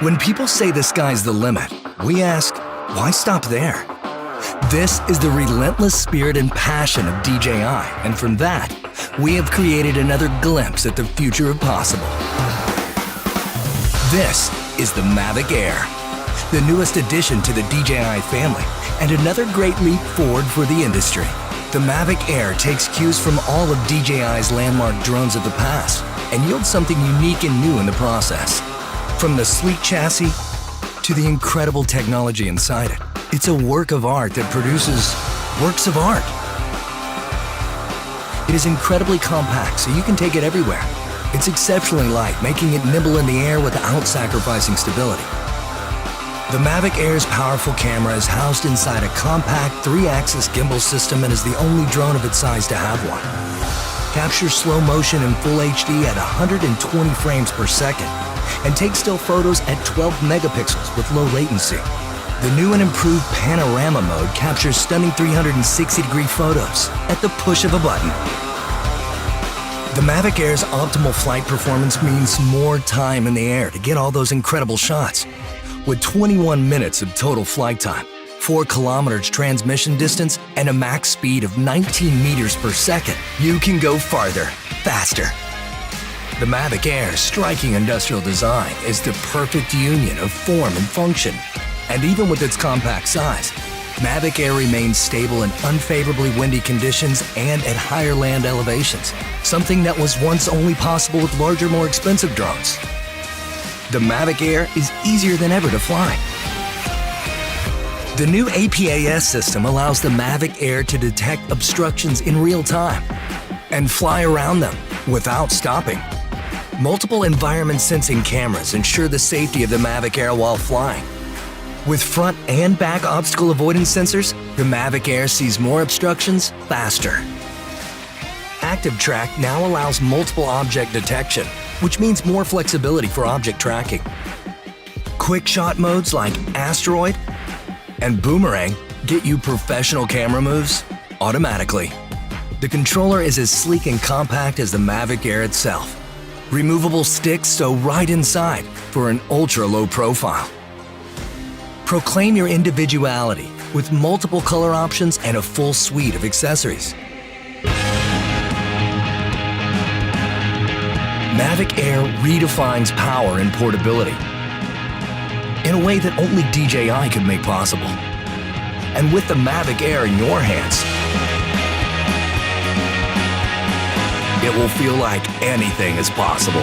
When people say the sky's the limit, we ask, why stop there? This is the relentless spirit and passion of DJI, and from that, we have created another glimpse at the future of possible. This is the Mavic Air, the newest addition to the DJI family, and another great leap forward for the industry. The Mavic Air takes cues from all of DJI's landmark drones of the past and yields something unique and new in the process. From the sleek chassis to the incredible technology inside it, it's a work of art that produces works of art. It is incredibly compact, so you can take it everywhere. It's exceptionally light, making it nimble in the air without sacrificing stability. The Mavic Air's powerful camera is housed inside a compact 3-axis gimbal system and is the only drone of its size to have one. Captures slow motion in full HD at 120 frames per second and takes still photos at 12 megapixels with low latency. The new and improved panorama mode captures stunning 360-degree photos at the push of a button. The Mavic Air's optimal flight performance means more time in the air to get all those incredible shots. With 21 minutes of total flight time, 4 kilometers transmission distance, and a max speed of 19 meters per second, you can go farther, faster. The Mavic Air's striking industrial design is the perfect union of form and function. And even with its compact size, Mavic Air remains stable in unfavorably windy conditions and at higher land elevations, something that was once only possible with larger, more expensive drones. The Mavic Air is easier than ever to fly. The new APAS system allows the Mavic Air to detect obstructions in real time and fly around them without stopping. Multiple environment sensing cameras ensure the safety of the Mavic Air while flying. With front and back obstacle avoidance sensors, the Mavic Air sees more obstructions faster. Active Track now allows multiple object detection, which means more flexibility for object tracking. Quick shot modes like Asteroid and Boomerang get you professional camera moves automatically. The controller is as sleek and compact as the Mavic Air itself. Removable sticks sew right inside for an ultra-low profile. Proclaim your individuality with multiple color options and a full suite of accessories. Mavic Air redefines power and portability in a way that only DJI could make possible. And with the Mavic Air in your hands, it will feel like anything is possible.